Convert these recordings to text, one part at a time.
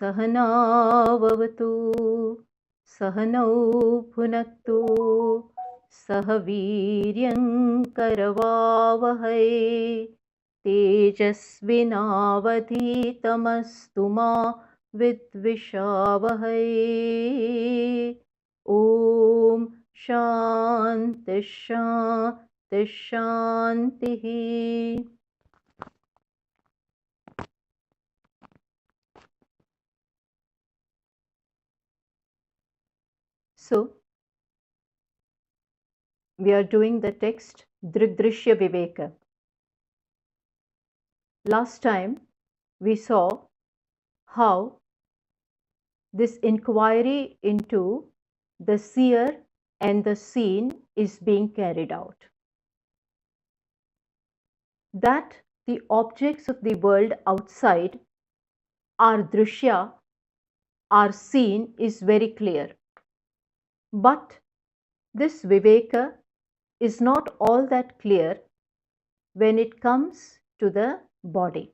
सहना भवतु सहनौ भुनक्तु सह वीर्यं करवावहै तेजस्विनावधीतमस्तु मा विद्विषावहै। ॐ शान्ति शान्ति शान्तिः। So, we are doing the text Drg Drashya Viveka. Last time we saw how this inquiry into the seer and the seen is being carried out. That the objects of the world outside are drishya, are seen, is very clear. But this Viveka is not all that clear when it comes to the body.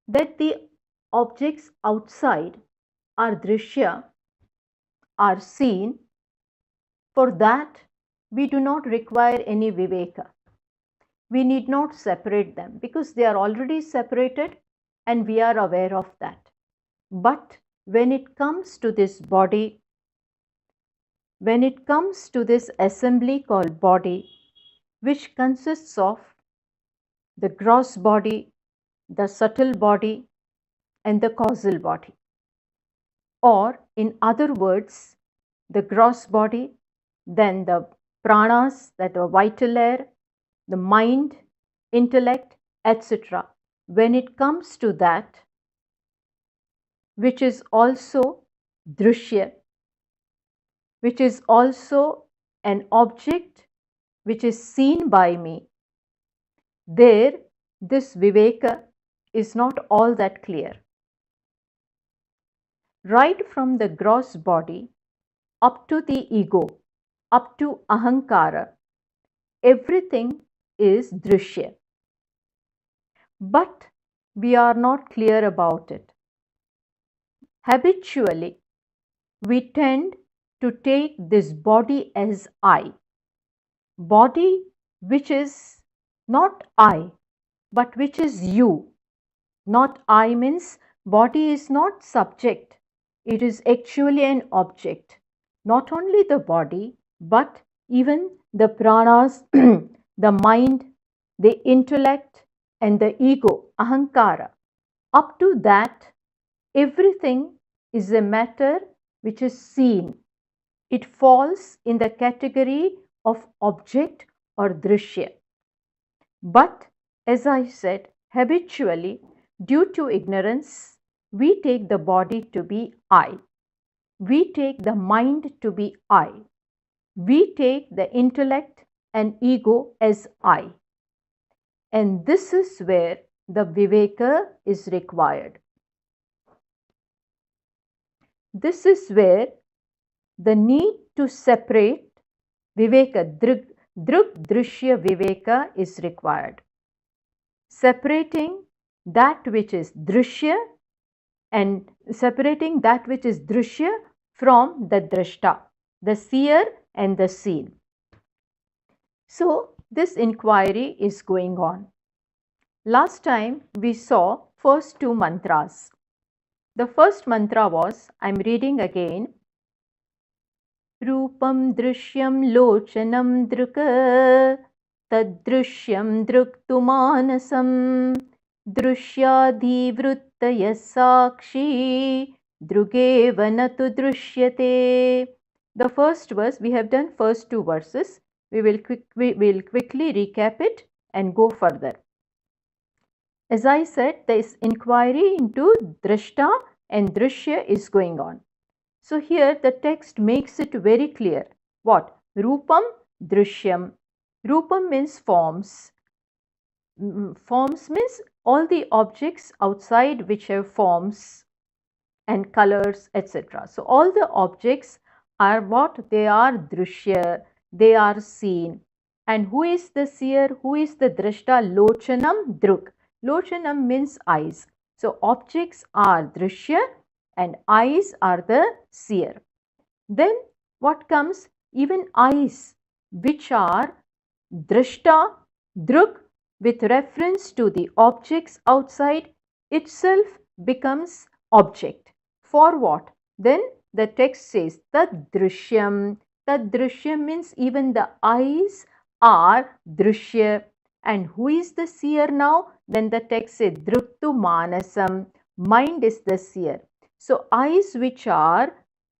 That the objects outside are drishya, are seen, for that we do not require any Viveka. We need not separate them because they are already separated and we are aware of that. But when it comes to this body, when it comes to this assembly called body, which consists of the gross body, the subtle body, and the causal body, or in other words, the gross body, then the pranas, that are vital air, the mind, intellect, etc. When it comes to that, which is also drishya, which is also an object which is seen by me, there this Viveka is not all that clear. Right from the gross body up to the ego, up to ahankara, everything is drishya. But we are not clear about it. Habitually, we tend to take this body as I. Body which is not I, but which is you. Not I means body is not subject. It is actually an object. Not only the body, but even the pranas, the mind, the intellect, and the ego, ahankara. Up to that, everything is a matter which is seen. It falls in the category of object or drishya. But as I said, habitually, due to ignorance, we take the body to be I. We take the mind to be I. We take the intellect and ego as I. And this is where the Viveka is required. This is where the need to separate Viveka, Drg Drashya Viveka is required. Separating that which is drishya and separating that which is drishya from the drashta, the seer and the seen. So this inquiry is going on. Last time we saw first two mantras. The first mantra was, I am reading again, Rupam drishyam lochanam druka tadrishyam druktu manasam drishyadhivruttaya sakshi drugeva natu drishyate. The first verse, we have done first two verses. We will quickly recap it and go further. As I said, this inquiry into drashta and drishya is going on. So here the text makes it very clear. What? Rupam drishyam. Rupam means forms. Forms means all the objects outside which have forms and colors, etc. So all the objects are what? They are drishya. They are seen. And who is the seer? Who is the drashta? Lochanam druk. Lochanam means eyes. So objects are drishya and eyes are the seer. Then what comes? Even eyes, which are drashta, drug, with reference to the objects outside, itself becomes object. For what? Then the text says tad drishyam. Tad drishyam means even the eyes are drishya. And who is the seer now? Then the text says druktu manasam. Mind is the seer. So eyes which are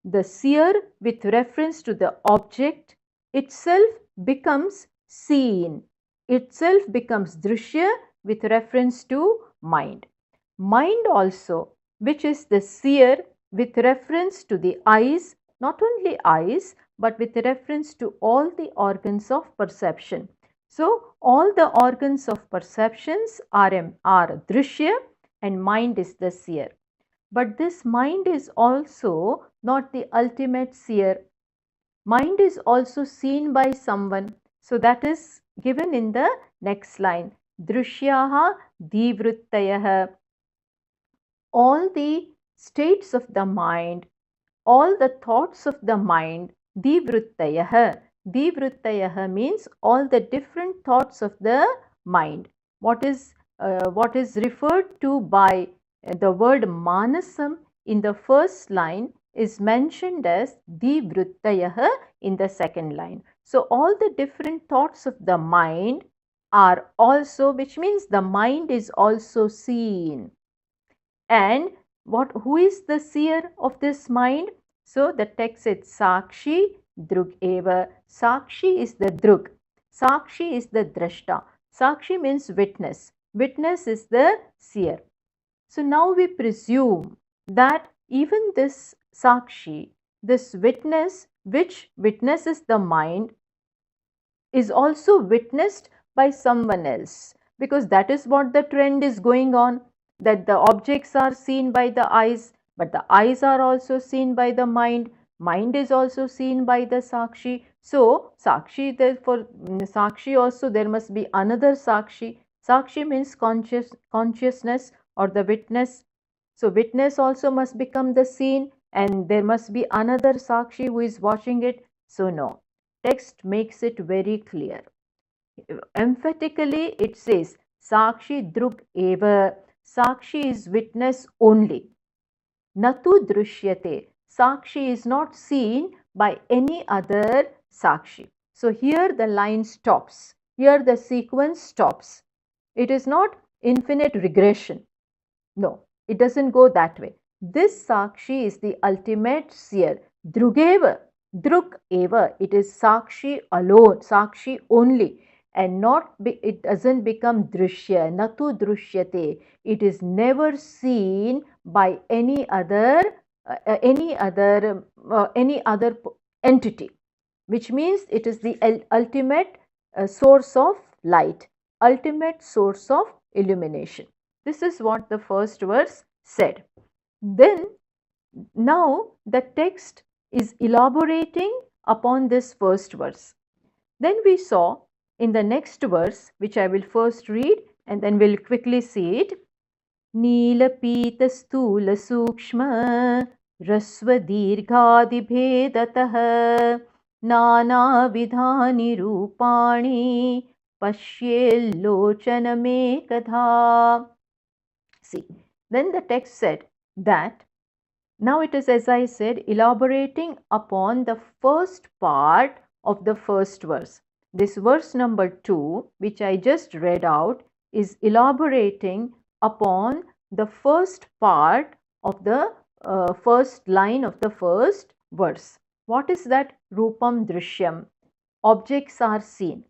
the seer with reference to the object itself becomes seen. Itself becomes drishya with reference to mind. Mind also, which is the seer with reference to the eyes, not only eyes, but with reference to all the organs of perception. So, all the organs of perceptions are drishya and mind is the seer. But this mind is also not the ultimate seer. Mind is also seen by someone. So that is given in the next line. Drishyaha divruttayah. All the states of the mind, all the thoughts of the mind, divruttayah. Divruttayah means all the different thoughts of the mind. What is referred to by the word manasam in the first line is mentioned as divruttayah in the second line. So all the different thoughts of the mind are also, which means the mind is also seen. And who is the seer of this mind? So the text says Sakshi Drug Eva. Sakshi is the Drug. Sakshi is the Drashta. Sakshi means witness. Witness is the seer. So now we presume that even this Sakshi, this witness which witnesses the mind, is also witnessed by someone else, because that is what the trend is going on, that the objects are seen by the eyes, but the eyes are also seen by the mind is also seen by the Sakshi. So Sakshi, therefore Sakshi also, there must be another Sakshi. Sakshi means consciousness or the witness. So witness also must become the seen, and there must be another Sakshi who is watching it. So no, text makes it very clear. Emphatically it says Sakshi Drug Eva. Sakshi is witness only. Natu Drishyate. Sakshi is not seen by any other Sakshi. So here the line stops. Here the sequence stops. It is not infinite regression. No, it doesn't go that way. This Sakshi is the ultimate seer. Drugeva. Drug Eva. It is Sakshi alone. Sakshi only. And it doesn't become drishya, natu drishyate. It is never seen by any other entity, which means it is the ultimate source of light, ultimate source of illumination. This is what the first verse said. Then now the text is elaborating upon this first verse. Then we saw in the next verse, which I will first read and then we'll quickly see it. Neela Pita Stula Sukshma Rasva Dirghadi Bhedatah Nana Vidhani Rupani Pashyel Lochaname Kadha. See, then the text said that now it is, as I said, elaborating upon the first part of the first verse. This verse number 2, which I just read out, is elaborating upon the first part of the first line of the first verse. What is that? Rupam Drishyam. Objects are seen.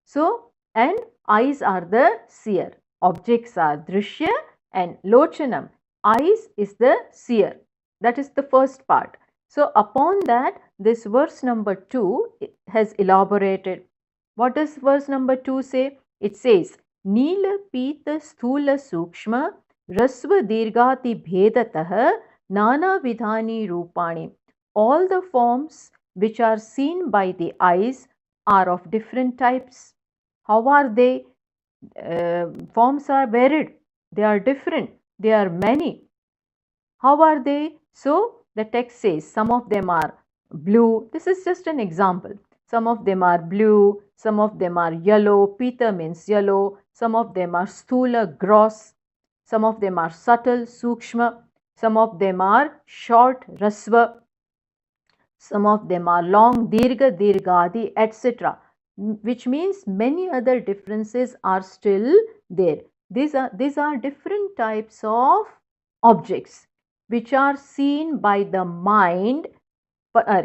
So, and eyes are the seer. Objects are Drishya and Lochanam. Eyes is the seer. That is the first part. So upon that, this verse number 2 has elaborated. What does verse number 2 say? It says, Neela Pita Sthula Sukshma Rasva Dirghati Bhedatah Nana Vidhani Rupani. All the forms which are seen by the eyes are of different types. How are they? Forms are varied. They are different. They are many. How are they? So the text says some of them are blue. This is just an example. Some of them are blue, some of them are yellow. Pita means yellow. Some of them are sthula, gross. Some of them are subtle, sukshma. Some of them are short, rasva. Some of them are long, dirga, dirgadi, etc. Which means many other differences are still there. These are different types of objects which are seen by the mind,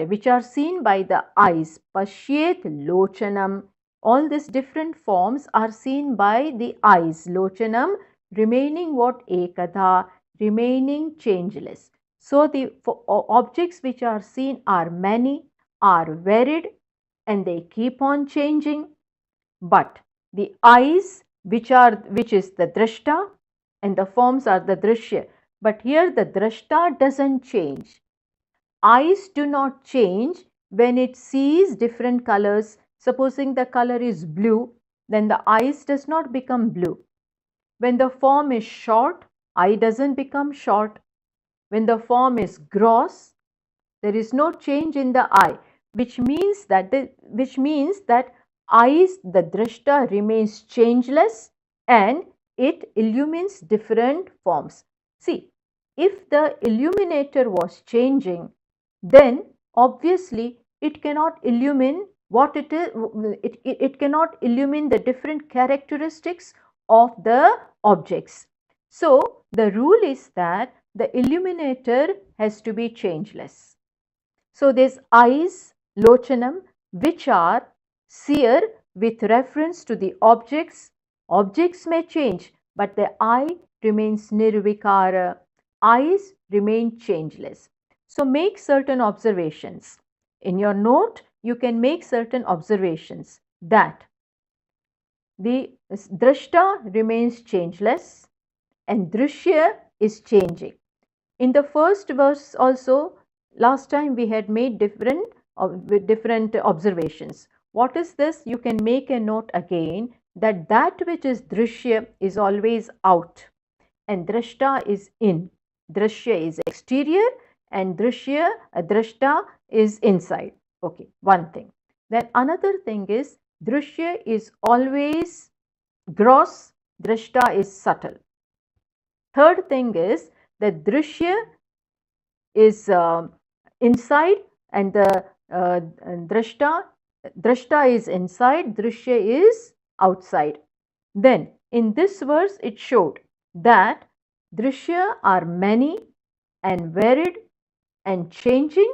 which are seen by the eyes. Pashyet lochanam. All these different forms are seen by the eyes. Lochanam remaining what? Ekadha, remaining changeless. So the objects which are seen are many, are varied, and they keep on changing. But the eyes, which is the drashta, and the forms are the drishya. But here the drashta doesn't change. Eyes do not change when it sees different colors. Supposing the color is blue, then the eyes does not become blue. When the form is short, eye doesn't become short. When the form is gross, there is no change in the eye, which means that eyes, the drashta remains changeless and it illumines different forms. See, if the illuminator was changing, then obviously it cannot illumine what it is. It cannot illumine the different characteristics of the objects. So the rule is that the illuminator has to be changeless. So there's eyes, lochanam, which are seer with reference to the objects. Objects may change, but the eye remains nirvikara. Eyes remain changeless. So make certain observations. In your note, you can make certain observations that the drashta remains changeless and drishya is changing. In the first verse also, last time we had made different observations. What is this? You can make a note again that which is drishya is always out and drashta is in. Drashya is exterior and drashta is inside. Okay, one thing. Then another thing is drishya is always gross, drashta is subtle. Third thing is that drishya is inside and the drashta is inside, drishya is outside. Then in this verse it showed that drishya are many and varied and changing,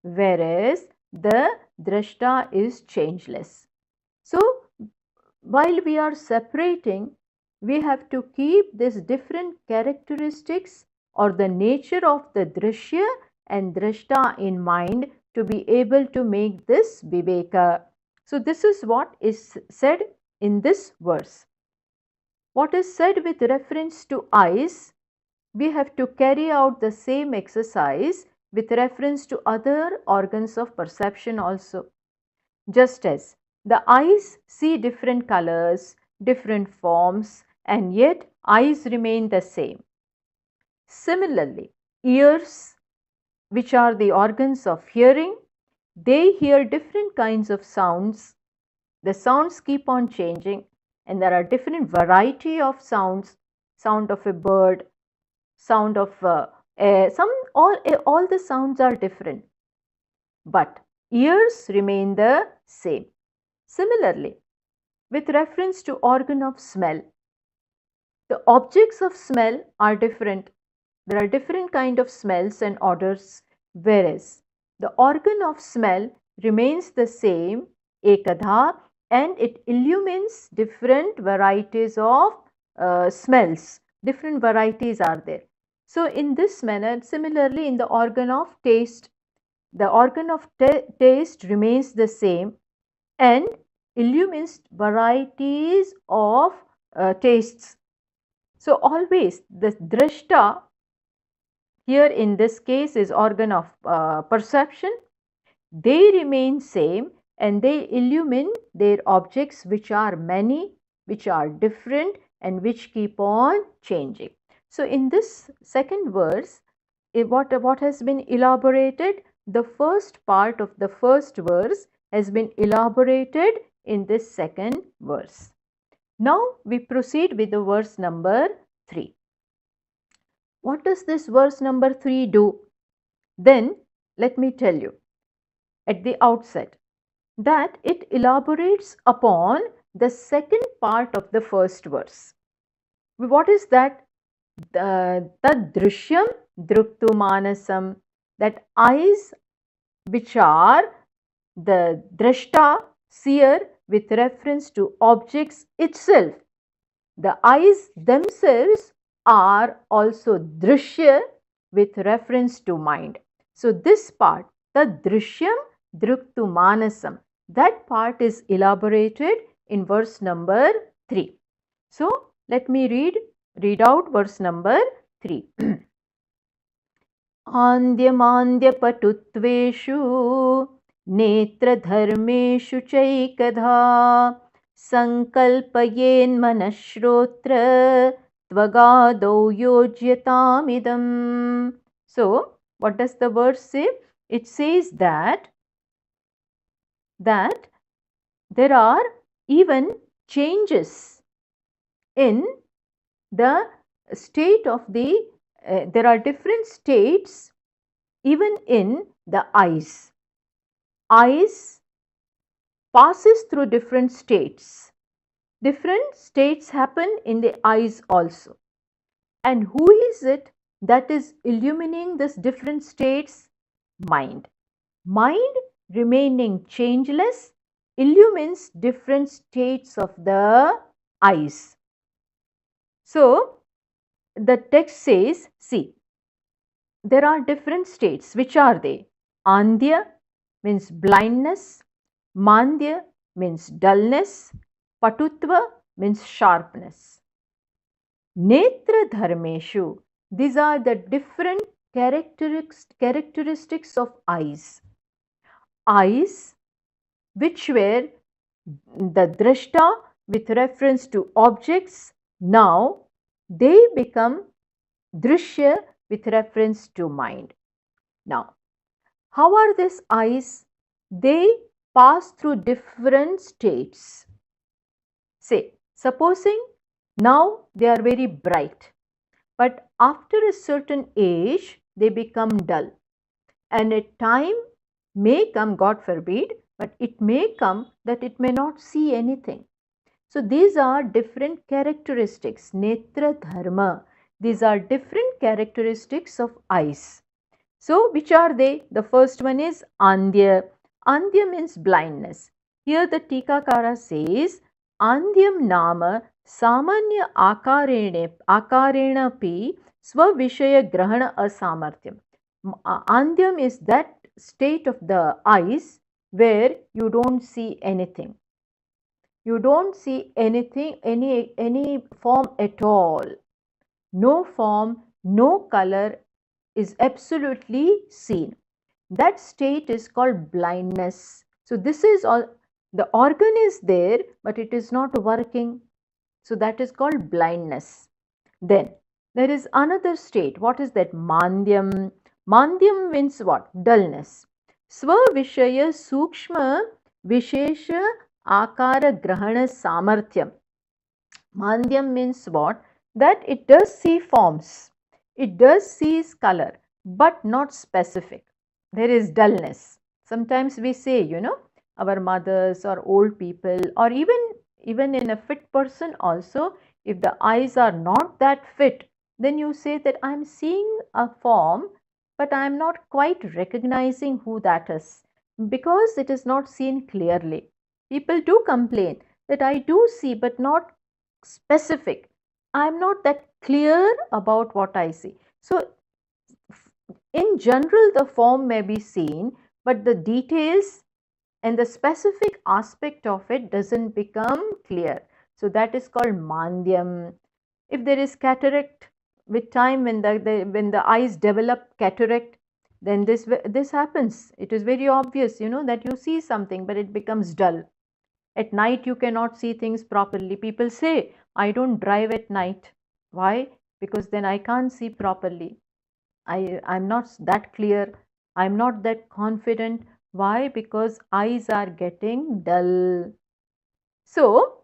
whereas the drashta is changeless. So while we are separating, we have to keep these different characteristics or the nature of the drishya and drashta in mind to be able to make this viveka. So this is what is said in this verse. What is said with reference to eyes, we have to carry out the same exercise with reference to other organs of perception also. Just as the eyes see different colors, different forms, and yet eyes remain the same. Similarly, ears, which are the organs of hearing, they hear different kinds of sounds. The sounds keep on changing and there are different variety of sounds. Sound of a bird, sound of all the sounds are different, but ears remain the same. Similarly, with reference to organ of smell, the objects of smell are different. There are different kind of smells and odors, whereas the organ of smell remains the same, ekadha, and it illumines different varieties of smells. Different varieties are there. So in this manner, similarly in the organ of taste, the organ of taste remains the same and illumines varieties of tastes. So always the drashta here in this case is organ of perception. They remain same and they illumine their objects which are many, which are different and which keep on changing. So in this second verse, what has been elaborated? The first part of the first verse has been elaborated in this second verse. Now we proceed with the verse number 3. What does this verse number 3 do? Then let me tell you at the outset that it elaborates upon the second part of the first verse. What is that? Tad drishyam druktu manasam, that eyes which are the drashta, seer, with reference to objects itself. The eyes themselves are also drishya with reference to mind. So this part, the drishyam druktu manasam, that part is elaborated in verse number 3. So let me read out verse number 3. आन्द्यमान्द्यपटुत्वेषु नेत्रधर्मेषु चैकधा संकल्पयेन्मनश्रोत्र त्वगादौ योज्यतामिदम्. So what does the verse say? It says that there are even changes in the state of the there are different states even in the eyes. Eyes passes through different states. Different states happen in the eyes also. And who is it that is illumining these different states? Mind. Mind, remaining changeless, illumines different states of the eyes. So the text says, see, there are different states. Which are they? Andhya means blindness, Mandya means dullness, Patutva means sharpness. Netra dharmeshu, these are the different characteristics of eyes. Eyes which were the drashta with reference to objects, now they become drishya with reference to mind. Now, how are these eyes? They pass through different states. Say, supposing now they are very bright, but after a certain age they become dull, and a time may come, God forbid, but it may come that it may not see anything. So these are different characteristics, netra dharma. These are different characteristics of eyes. So which are they? The first one is andhya. Andhya means blindness. Here the Tikakara says, andhyam nama samanya akarena pi svavishaya grahana asamartyam. Andhyam is that state of the eyes where you don't see anything. You don't see anything, any form at all. No form, no color is absolutely seen. That state is called blindness. So this is all, the organ is there, but it is not working. So that is called blindness. Then there is another state. What is that? Mandyam. Mandyam means what? Dullness. Svavishaya sukshma vishesha akara grahana samarthyam. Mandyam means what? That it does see forms, it does see color, but not specific. There is dullness. Sometimes we say, our mothers or old people, or even in a fit person also, if the eyes are not that fit, then you say that I am seeing a form, but I am not quite recognizing who that is, because it is not seen clearly. People do complain that I do see, but not specific. I am not that clear about what I see. So in general, the form may be seen, but the details and the specific aspect of it doesn't become clear. So that is called mandyam. If there is cataract, with time when the eyes develop cataract, then this happens. It is very obvious, that you see something, but it becomes dull. At night you cannot see things properly. People say, I don't drive at night. Why? because then I can't see properly. I'm not that clear. I'm not that confident. Why? Because eyes are getting dull. So,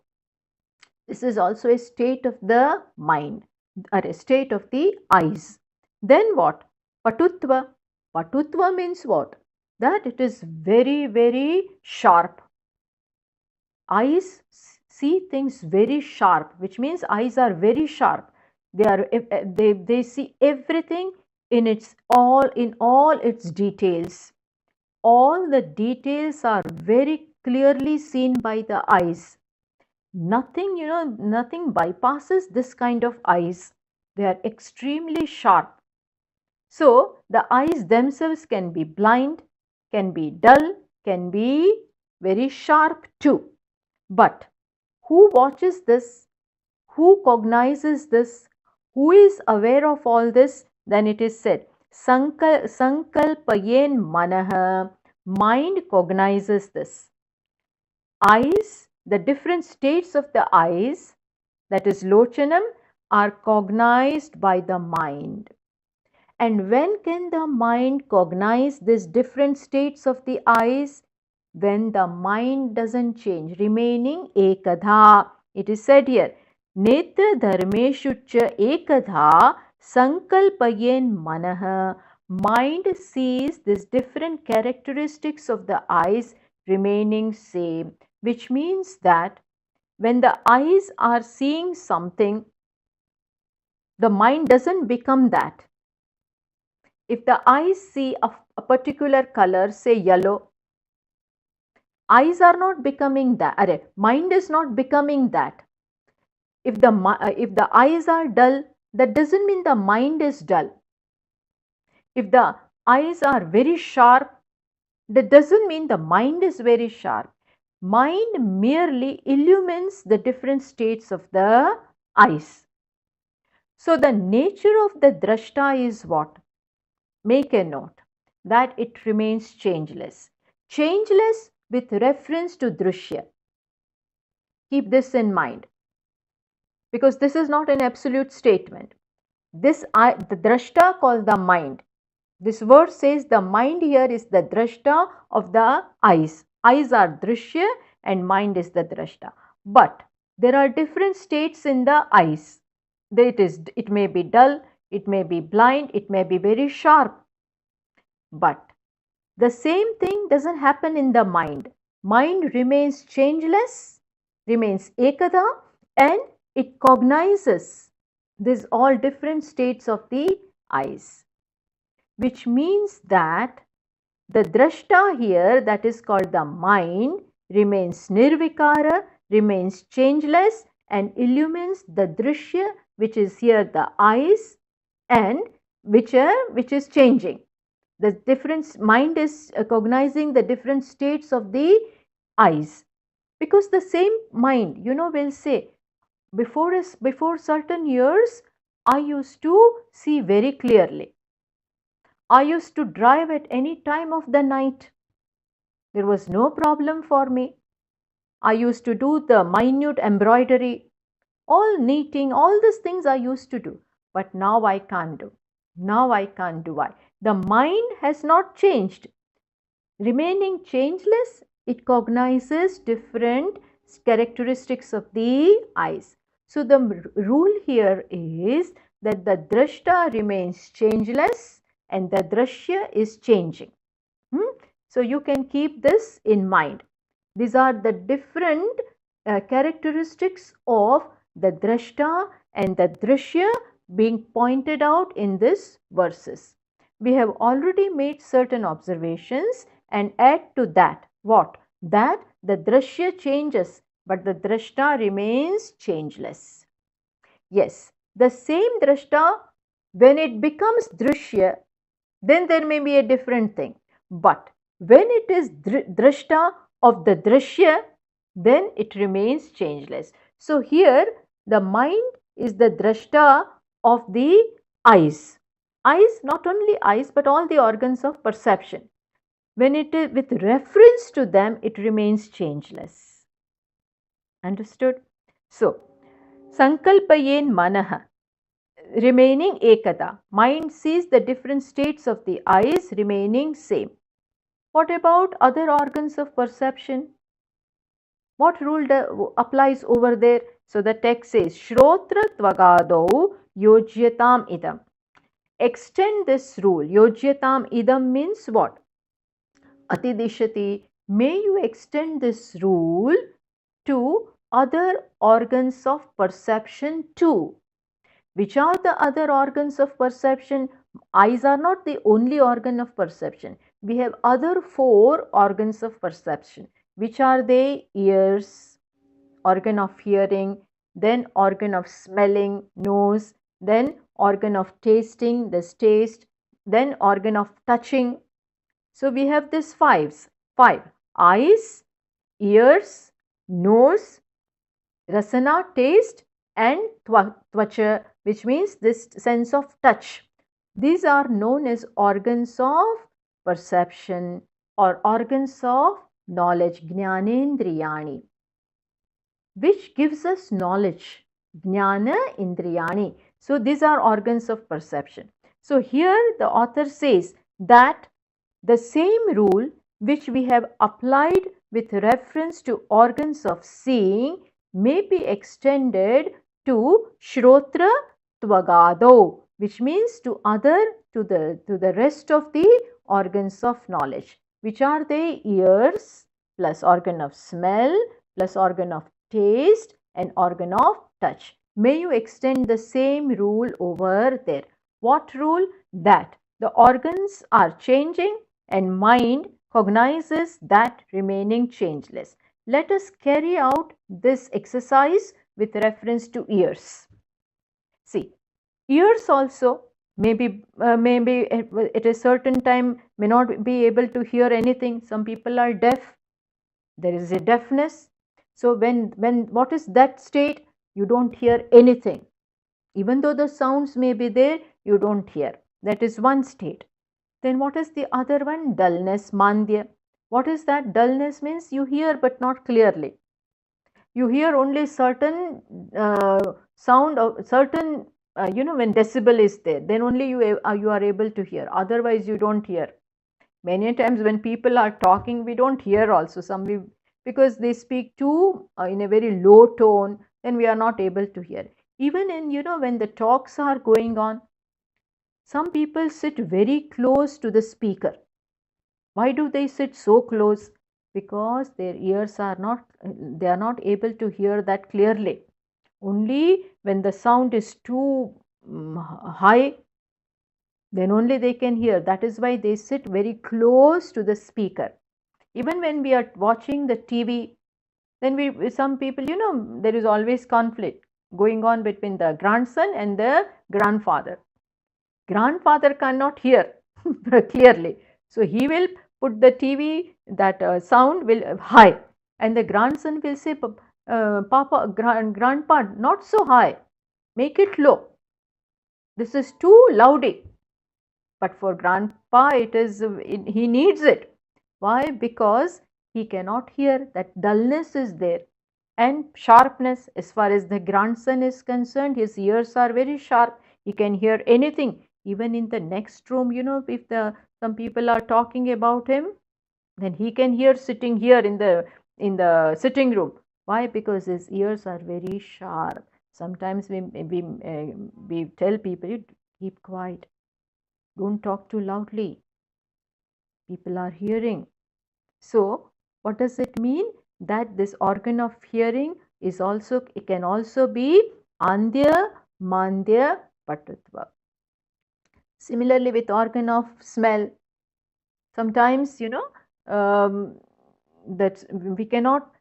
this is also a state of the mind or a state of the eyes. Then what? Patutva. Patutva means what? That it is very, very sharp. Eyes see things very sharp, which means eyes are very sharp. They see everything in all its details. All the details are very clearly seen by the eyes. Nothing, nothing bypasses this kind of eyes. They are extremely sharp. So the eyes themselves can be blind, can be dull, can be very sharp too. But who watches this? Who cognizes this? Who is aware of all this? Then it is said, Sankalpayen Manaha. Mind cognizes this. Eyes, the different states of the eyes, that is Lochanam, are cognized by the mind. And when can the mind cognize these different states of the eyes? When the mind doesn't change, remaining ekadha. It is said here, Netra dharmeshu cha ekadha sankalpayen manaha. Mind sees these different characteristics of the eyes remaining same, which means that when the eyes are seeing something, the mind doesn't become that. If the eyes see a particular color, say yellow, eyes are not becoming that. Mind is not becoming that. If the eyes are dull, that doesn't mean the mind is dull. If the eyes are very sharp, that doesn't mean the mind is very sharp. Mind merely illumines the different states of the eyes. So the nature of the drashta is what? Make a note that it remains changeless. Changeless with reference to drashya. Keep this in mind, because this is not an absolute statement. The drashta called the mind. This word says the mind here is the drashta of the eyes. Eyes are drashya and mind is the drashta. But there are different states in the eyes. It may be dull, it may be blind, it may be very sharp. But the same thing doesn't happen in the mind. Mind remains changeless, remains ekada, and it cognizes these all different states of the eyes. Which means that the drashta here, that is called the mind, remains nirvikara, remains changeless, and illumines the drashya, which is here the eyes, and which is changing. The different mind is cognizing the different states of the eyes, because the same mind, will say, before certain years, I used to see very clearly. I used to drive at any time of the night. There was no problem for me. I used to do the minute embroidery, all knitting, all these things I used to do. But now I can't do. Now I can't do. Why? The mind has not changed. Remaining changeless, it cognizes different characteristics of the eyes. So the rule here is that the drashta remains changeless and the drashya is changing. So you can keep this in mind. These are the different characteristics of the drashta and the drashya being pointed out in these verses. We have already made certain observations, and add to that what? That the drashya changes, but the drashta remains changeless. Yes, the same drashta, when it becomes drashya, then there may be a different thing. But when it is drashta of the drashya, then it remains changeless. So here the mind is the drashta of the eyes. Eyes, not only eyes, but all the organs of perception. When it is with reference to them, it remains changeless. Understood? So, Sankalpayen Manaha. remaining ekata. Mind sees the different states of the eyes remaining same. What about other organs of perception? What rule applies over there? So the text says, Shrotra Tvagado Yojyatam Idam. Extend this rule. Yojyatam Idam means what? Atidishati. May you extend this rule to other organs of perception too. Which are the other organs of perception? Eyes are not the only organ of perception. We have other 4 organs of perception. Which are they? Ears, organ of hearing, then organ of smelling, nose, then organ of tasting, this taste, then organ of touching. So we have this 5. Eyes, ears, nose, rasana, taste, and tvacha, which means this sense of touch. These are known as organs of perception or organs of knowledge, jnanendriyani, which gives us knowledge, jnana indriyani. So these are organs of perception. So here the author says that the same rule which we have applied with reference to organs of seeing may be extended to Shrotra Tvagado, which means to the rest of the organs of knowledge. Which are they? Ears plus organ of smell plus organ of taste and organ of touch. May you extend the same rule over there. What rule? That the organs are changing and mind cognizes that remaining changeless. Let us carry out this exercise with reference to ears. See, ears also maybe at a certain time may not be able to hear anything. Some people are deaf. There is a deafness. So when what is that state? You don't hear anything. Even though the sounds may be there, you don't hear. That is one state. Then what is the other one? Dullness, Mandir. What is that? Dullness means you hear but not clearly. You hear only certain sound of certain, when decibel is there, then only you are able to hear. Otherwise, you don't hear. Many times when people are talking, we don't hear also. Because they speak too in a very low tone, then we are not able to hear. Even in, when the talks are going on, some people sit very close to the speaker. Why do they sit so close? Because their ears are not able to hear that clearly. Only when the sound is too high, then only they can hear. That is why they sit very close to the speaker. Even when we are watching the TV, then some people, there is always conflict going on between the grandson and the grandfather. Grandfather cannot hear clearly. So he will put the TV, that sound will high, and the grandson will say, Papa, Grandpa, not so high, make it low. This is too loudy. But for grandpa, he needs it. Why? Because he cannot hear. That dullness is there. And sharpness, as far as the grandson is concerned, his ears are very sharp. He can hear anything. Even in the next room, if some people are talking about him, then he can hear sitting here in the sitting room. Why? Because his ears are very sharp. Sometimes we tell people, keep quiet. Don't talk too loudly. People are hearing. So, what does it mean? That this organ of hearing can also be Andhya, Mandya, Patutva. Similarly, with organ of smell, sometimes that we cannot,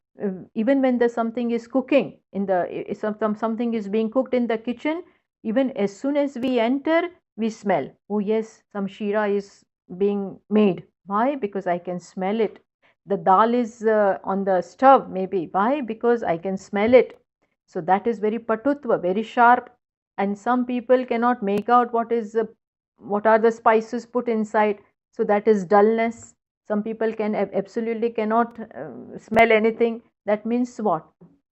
even when something is cooking something is being cooked in the kitchen, even as soon as we enter, we smell. Oh yes, some shira is being made. Why? Because I can smell it. The dal is on the stove, maybe. Why? Because I can smell it. So that is very patutva, very sharp. And some people cannot make out what are the spices put inside. So that is dullness. Some people absolutely cannot smell anything. That means what?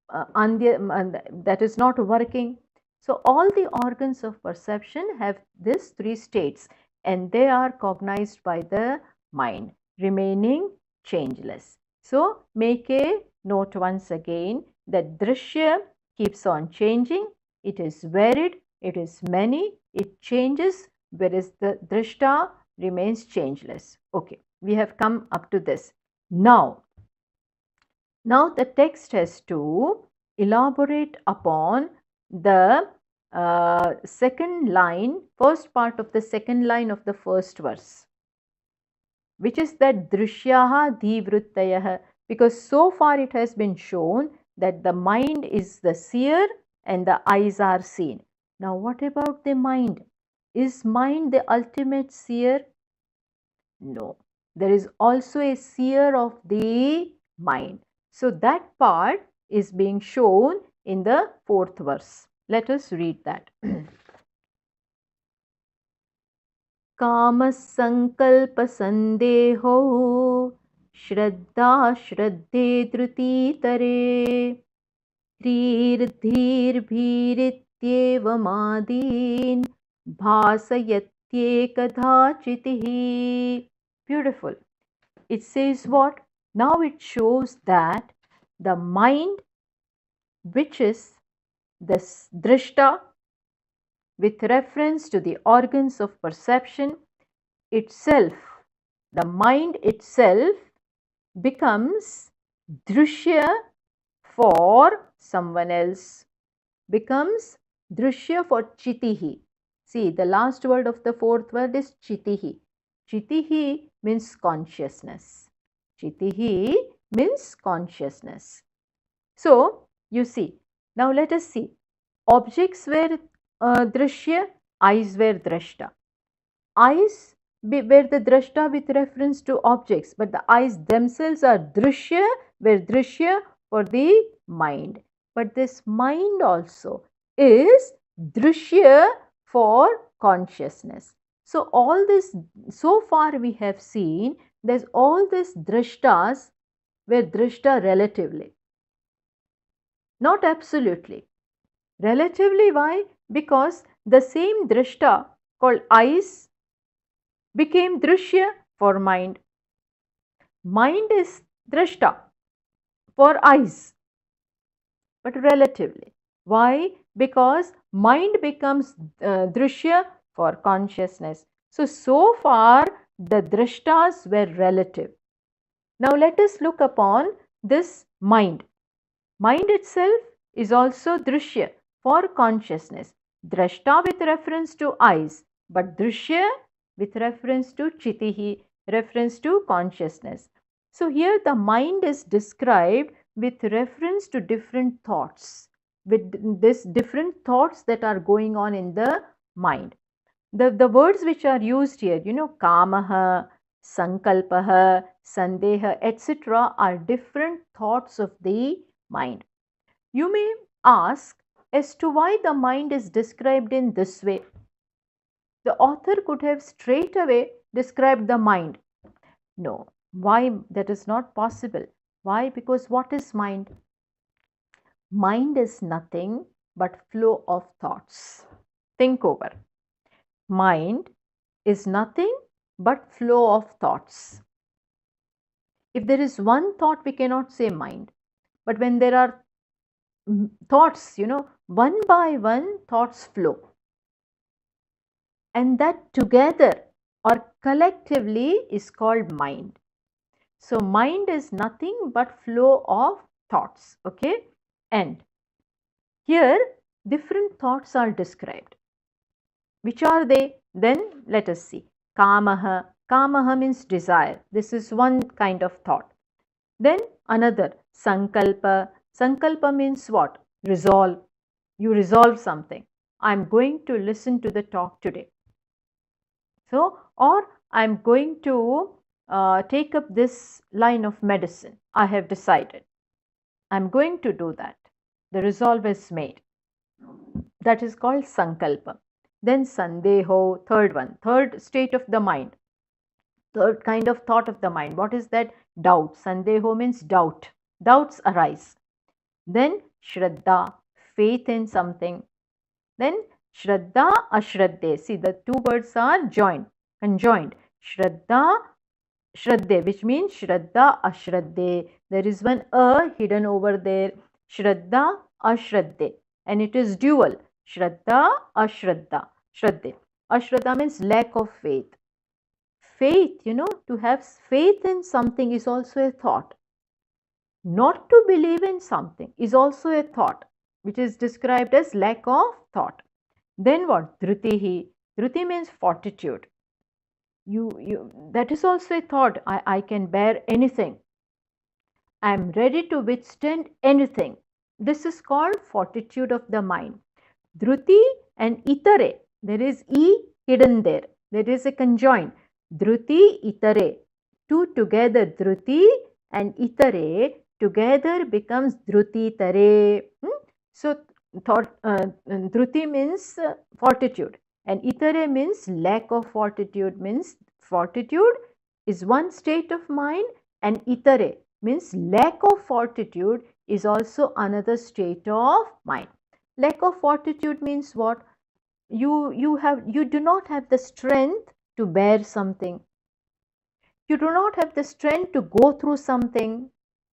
That is not working. So all the organs of perception have these three states and they are cognized by the mind, remaining changeless. So make a note once again that Drishya keeps on changing, it is varied, it is many, it changes, whereas the Drishta remains changeless. Okay, we have come up to this. Now the text has to elaborate upon the second line, first part of the second line of the first verse, which is that Drishyaha Dhivruttayah, because so far it has been shown that the mind is the seer and the eyes are seen. Now what about the mind? Is mind the ultimate seer? No. There is also a seer of the mind. So that part is being shown in the fourth verse. Let us read that. कामसङ्कल्पसन्देहो श्रद्धा श्रद्धे धृतितरे धीर्धीर्भीरित्येवमादीन् भासयत्येकधाचितिः. Beautiful. It says what? Now it shows that the mind, which is the drishta, with reference to the organs of perception itself, the mind itself becomes drishya for someone else, becomes drishya for chitihi. See, the last word of the fourth word is chitihi. Chitihi means consciousness. Chitihi means consciousness. So, you see, now let us see. Objects were drishya, eyes were drashta. Eyes were the drashta with reference to objects, but the eyes themselves are drishya, were drishya for the mind. But this mind also is drishya for consciousness. So all this, so far we have seen, there's all these drishtas were drishta relatively, not absolutely. Relatively, why? Because the same drishta called eyes became drishya for mind. Mind is drishta for eyes, but relatively. Why? Because mind becomes drishya for consciousness. So far the drishtas were relative. Now let us look upon this mind. Mind itself is also drishya for consciousness. Drashta with reference to eyes, but drishya with reference to chitihi, reference to consciousness. So here the mind is described with reference to different thoughts, with this different thoughts that are going on in the mind. The words which are used here, kamaha, sankalpaha, sandeha, etc. are different thoughts of the mind. You may ask as to why the mind is described in this way. The author could have straight away described the mind. No. Why? That is not possible. Why? Because what is mind? Mind is nothing but flow of thoughts. Think over. Mind is nothing but flow of thoughts. If there is one thought, we cannot say mind. But when there are thoughts, one by one thoughts flow. And that together or collectively is called mind. So mind is nothing but flow of thoughts. Okay. And here different thoughts are described. Which are they? Then let us see. Kamaha. Kamaha means desire. This is one kind of thought. Then another. Sankalpa. Sankalpa means what? Resolve. You resolve something. I am going to listen to the talk today. So, or I am going to take up this line of medicine. I have decided. I am going to do that. The resolve is made. That is called sankalpa. Then sandeho, third one, third state of the mind. Third kind of thought of the mind. What is that? Doubt. Sandeho means doubt. Doubts arise. Then shraddha, faith in something. Then Shraddha, Ashraddhe. See, the two words are conjoined. Shraddha, Shraddhe, which means Shraddha, Ashraddhe. There is one hidden over there. Shraddha, Ashraddhe. And it is dual. Shraddha, Ashraddha. Shraddhe. Ashraddha means lack of faith. Faith, to have faith in something is also a thought. Not to believe in something is also a thought, which is described as lack of thought. Then what? Dhrutihi. Dhruti means fortitude. That is also a thought. I can bear anything. I am ready to withstand anything. This is called fortitude of the mind. Dhruti and itare. There is e hidden there. There is a conjoined. Dhruti, itare. Two together, dhruti and itare together becomes dhruti tare. So, dhruti means fortitude and itare means lack of fortitude, means fortitude is one state of mind and itare means lack of fortitude is also another state of mind. Lack of fortitude means what? You do not have the strength to bear something. You do not have the strength to go through something.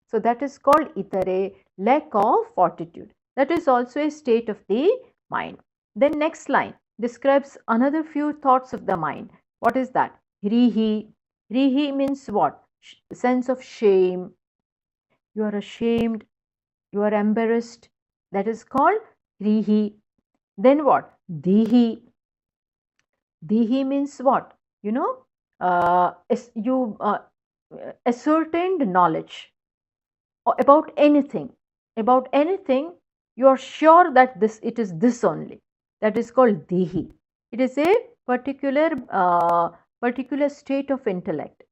So that is called itare, lack of fortitude. That is also a state of the mind. Then next line describes another few thoughts of the mind. What is that? Hrihi. Hrihi means what? Sense of shame. You are ashamed. You are embarrassed. That is called hrihi. Then what? Dihi. Dihi means what? Ascertained knowledge about anything. About anything, you are sure that it is this only. That is called dihi. It is a particular state of intellect.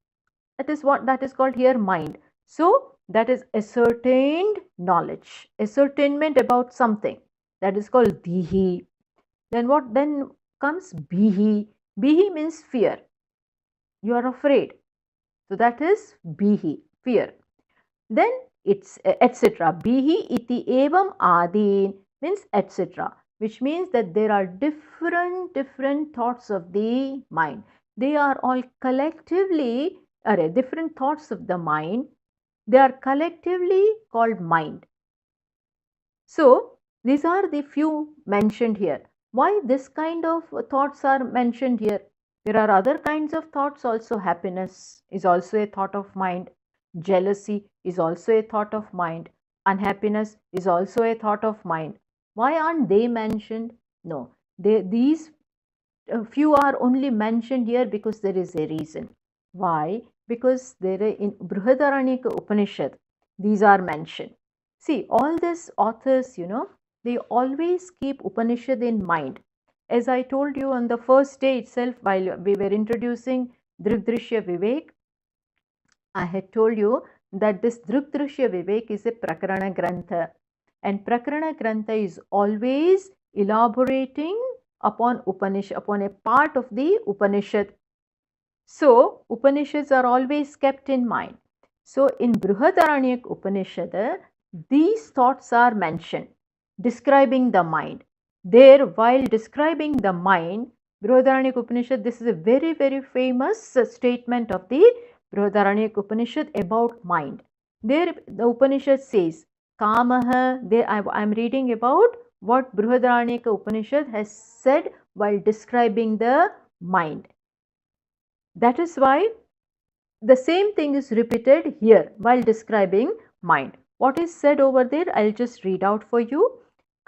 That is called here mind. So that is ascertained knowledge, ascertainment about something. That is called dihi. Then what? Then comes bihi. Bihi means fear. You are afraid. So that is bihi, fear. Then it's etc. Bihi iti evam adin means etc. Which means that there are different thoughts of the mind. They are all collectively, different thoughts of the mind. They are collectively called mind. So these are the few mentioned here. Why this kind of thoughts are mentioned here? There are other kinds of thoughts also. Happiness is also a thought of mind. Jealousy is also a thought of mind. Unhappiness is also a thought of mind. Why aren't they mentioned? No, these few are only mentioned here because there is a reason. Why? Because there in Brihadaranyaka Upanishad, these are mentioned. See, all these authors, they always keep Upanishad in mind. As I told you on the first day itself, while we were introducing Drg Drashya Vivek, I had told you that this Drg Drashya Vivek is a Prakarana Grantha. And Prakarana Grantha is always elaborating upon Upanishad, upon a part of the Upanishad. So, Upanishads are always kept in mind. So, in Brihadaranyaka Upanishad, these thoughts are mentioned, describing the mind. There, while describing the mind, Brihadaranyaka Upanishad, this is a very, very famous statement of the Brihadaranyaka Upanishad about mind. There, the Upanishad says, Kamaha, there I am reading about what Brihadaranyaka Upanishad has said while describing the mind. That is why the same thing is repeated here while describing mind. What is said over there? I'll just read out for you.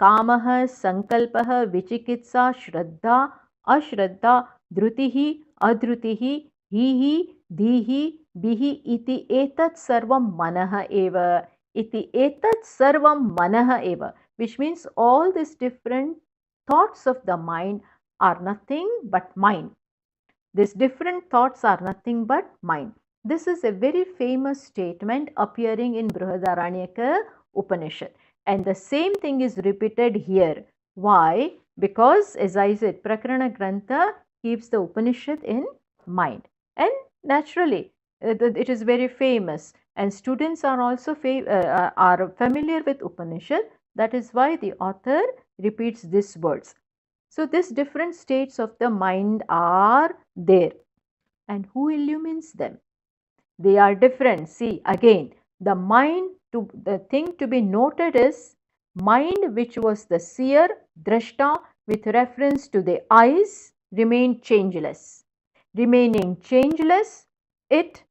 Kamaha, Sankalpaha, Vichikitsa, Shraddha, Ashraddha, Dhrutihi, Adhrutihi, Hihi, Dihi, Bihi, Iti Etat Sarvam Manaha Eva. Iti Etat Sarvam Manaha Eva. Which means all these different thoughts of the mind are nothing but mind. These different thoughts are nothing but mind. This is a very famous statement appearing in Brihadaranyaka Upanishad. And the same thing is repeated here. Why? Because, as I said, Prakarana Grantha keeps the Upanishad in mind. And naturally, it is very famous. And students are also are familiar with Upanishad. That is why the author repeats these words. So these different states of the mind are there. And who illumines them? They are different. See, again, the thing to be noted is mind, which was the seer, drashta, with reference to the eyes, remained changeless. Remaining changeless, it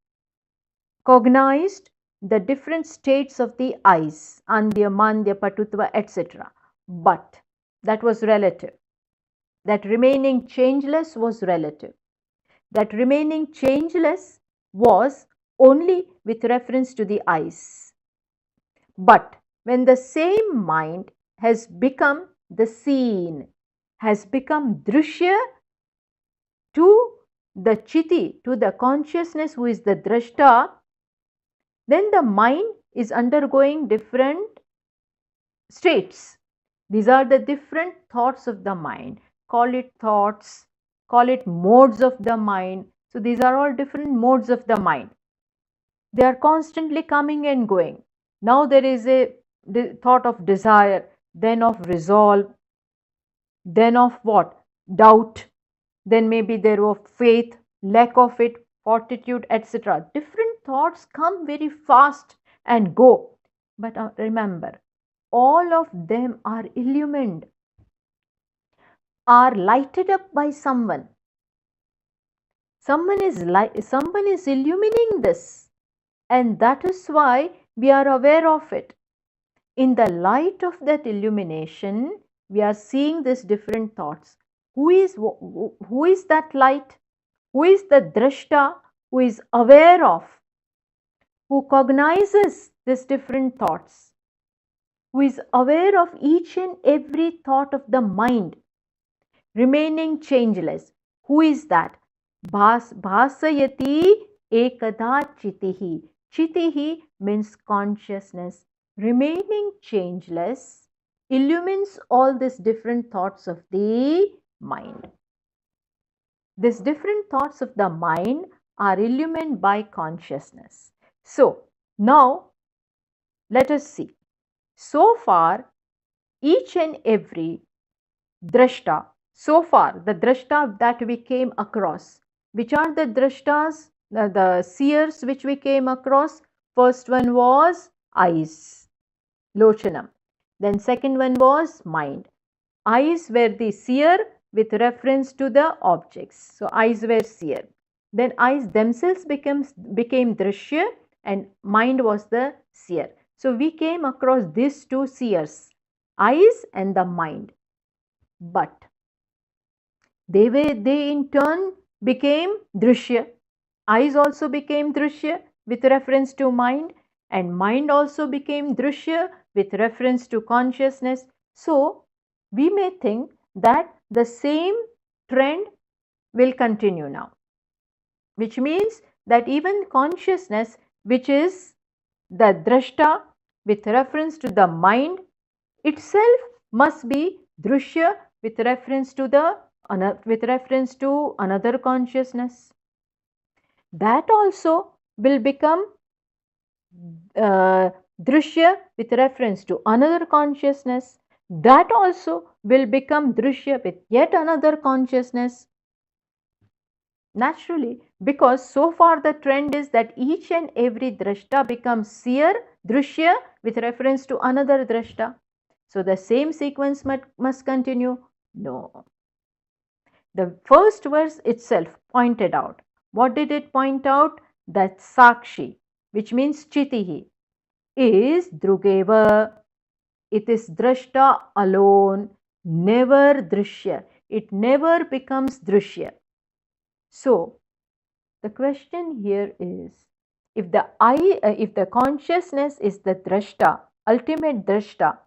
cognized the different states of the eyes, andya, mandya, patutva, etc. But that was relative. That remaining changeless was relative. That remaining changeless was only with reference to the eyes. But when the same mind has become the seen, has become drishya to the chiti, to the consciousness who is the drashta, then the mind is undergoing different states. These are the different thoughts of the mind. Call it thoughts, call it modes of the mind. So these are all different modes of the mind. They are constantly coming and going. Now there is a thought of desire, then of resolve, then of what? Doubt, then maybe there of faith, lack of it, fortitude, etc. Different thoughts come very fast and go. But remember, all of them are illumined, are lighted up by someone. Someone is illumining this, and that is why we are aware of it. In the light of that illumination, we are seeing these different thoughts. Who is that light? Who is the drashta who is aware of, who cognizes these different thoughts, who is aware of each and every thought of the mind, remaining changeless? Who is that? Bhasayati ekada chitihi. Chitihi means consciousness. Remaining changeless illumines all these different thoughts of the mind. These different thoughts of the mind are illumined by consciousness. So, now let us see. So far, each and every drashta, so far the drashta that we came across, which are the drashtas, the seers which we came across? First one was eyes, lochanam. Then second one was mind. Eyes were the seer with reference to the objects. So eyes were seer. Then eyes themselves became drashya and mind was the seer. So we came across these two seers, eyes and the mind. But they in turn became drishya. Eyes also became drishya with reference to mind, and mind also became drishya with reference to consciousness. So we may think that the same trend will continue now, which means that even consciousness, which is the drashta with reference to the mind, itself must be drishya with reference to another consciousness. That also will become drishya with reference to another consciousness. That also will become drishya with yet another consciousness. Naturally, because so far the trend is that each and every drashta becomes seer, drishya with reference to another drashta. So the same sequence must continue? No. The first verse itself pointed out. What did it point out? That Sakshi, which means Chitihi, is Drugeva. It is Drashta alone, never Drishya. It never becomes Drishya. So, the question here is, if the consciousness is the Drashta, ultimate Drashta,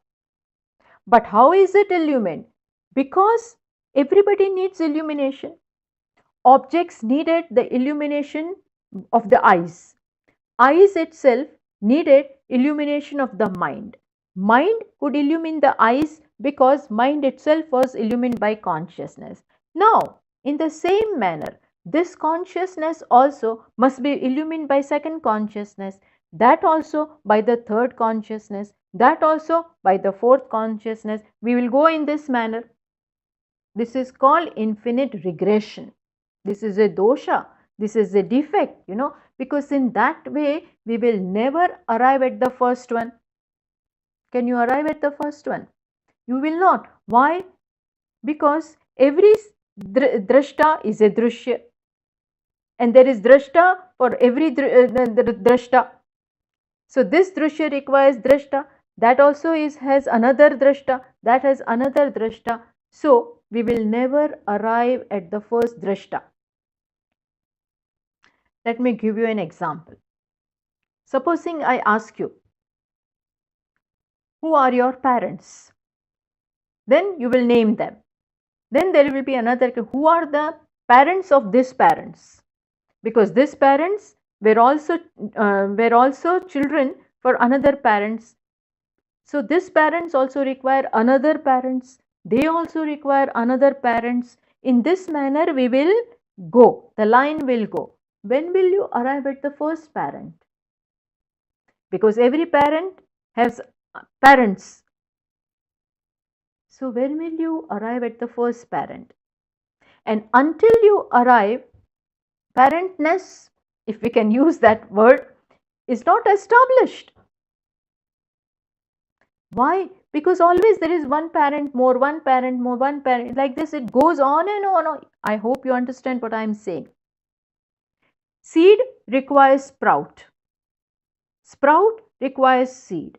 but how is it illumined? Because everybody needs illumination. Objects needed the illumination of the eyes. Eyes itself needed illumination of the mind. Mind could illumine the eyes because mind itself was illumined by consciousness. Now, in the same manner, this consciousness also must be illumined by second consciousness, that also by the third consciousness, that also by the fourth consciousness. We will go in this manner. This is called infinite regression. This is a dosha. This is a defect, because in that way we will never arrive at the first one. Can you arrive at the first one? You will not. Why? Because every drashta is a drashya, and there is drashta for every drashta. So this drashya requires drashta, that also has another drashta, that has another drashta. So we will never arrive at the first drashta. Let me give you an example. Supposing I ask you, who are your parents? Then you will name them. Then there will be another, who are the parents of these parents? Because these parents were also children for another parents. So these parents also require another parents. They also require another parents. In this manner we will go. The line will go. When will you arrive at the first parent? Because every parent has parents. So when will you arrive at the first parent? And until you arrive, parentness, if we can use that word, is not established. Why? Because always there is one parent more, one parent more, one parent. Like this, it goes on and on. I hope you understand what I am saying. Seed requires sprout. Sprout requires seed.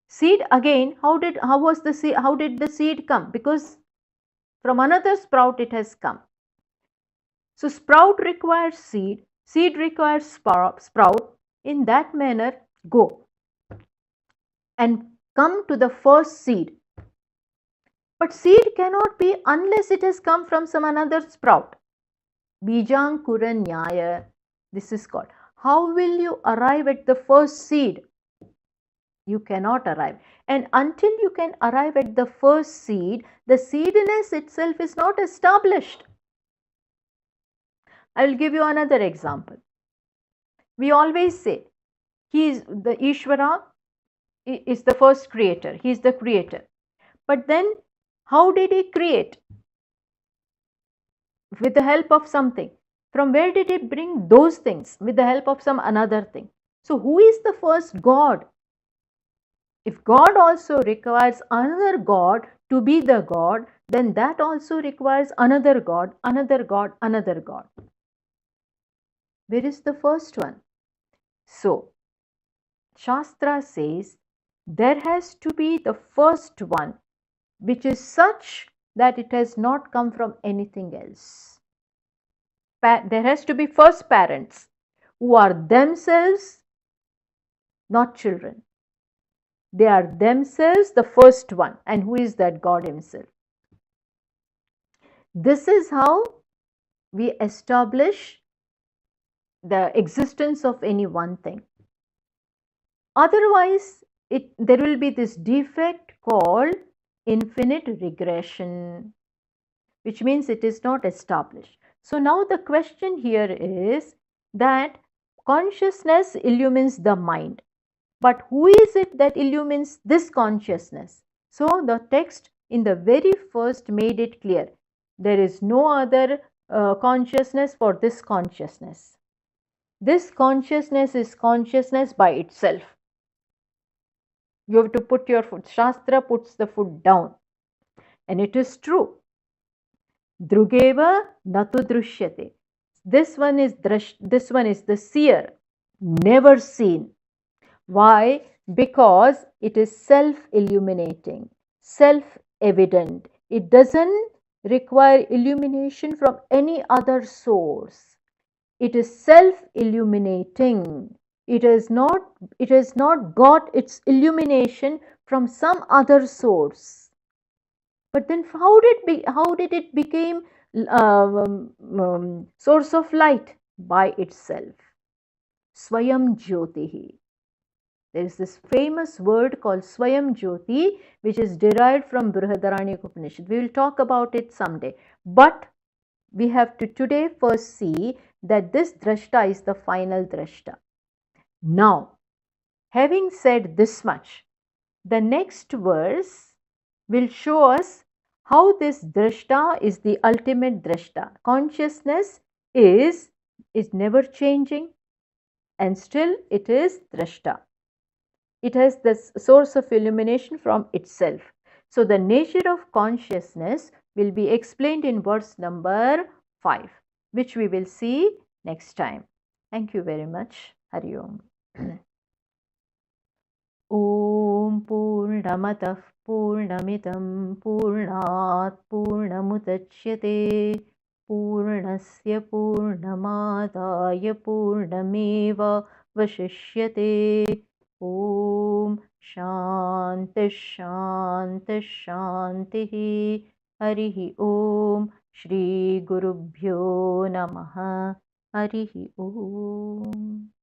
Seed again, how did the seed come? Because from another sprout it has come. So sprout requires seed, seed requires sprout. In that manner, go and come to the first seed. But seed cannot be unless it has come from some another sprout. Bijankura Nyaya, this is called. How will you arrive at the first seed? You cannot arrive. And until you can arrive at the first seed, the seediness itself is not established. I will give you another example. We always say, he is the Ishvara is the first creator. He is the creator. But then, how did he create? With the help of something. From where did he bring those things? With the help of some another thing. So who is the first God? If God also requires another God to be the God, then that also requires another God, another God, another God. Where is the first one? So, Shastra says there has to be the first one, which is such that it has not come from anything else. There has to be first parents who are themselves not children. They are themselves the first one. And who is that? God himself. This is how we establish the existence of any one thing. Otherwise, there will be this defect called infinite regression, which means it is not established. So now the question here is that consciousness illumines the mind. But who is it that illumines this consciousness? So the text in the very first made it clear. There is no other consciousness for this consciousness. This consciousness is consciousness by itself. You have to put your foot. Shastra puts the foot down. And it is true. Drugeva natu drushyate. This one is the seer, never seen. Why? Because it is self-illuminating, self-evident. It doesn't require illumination from any other source. It is self-illuminating. It has not got its illumination from some other source. But then how did it become source of light? By itself. Swayam Jyotihi. There is this famous word called Swayam Jyoti, which is derived from Brihadaranyaka Upanishad. We will talk about it someday. But we have to today first see that this drashta is the final drashta. Now, having said this much, the next verse will show us how this drashta is the ultimate drashta. Consciousness is never changing, and still it is drashta. It has the source of illumination from itself. So the nature of consciousness will be explained in verse number 5, which we will see next time. Thank you very much. Hari Om. ॐ पूर्णमतः पूर्णमिदं पूर्णात् पूर्णमुदच्यते पूर्णस्य पूर्णमादाय पूर्णमेवावशिष्यते ॐ शान्तिः शान्तिः शान्तिः हरिः ॐ श्रीगुरुभ्यो नमः हरिः ॐ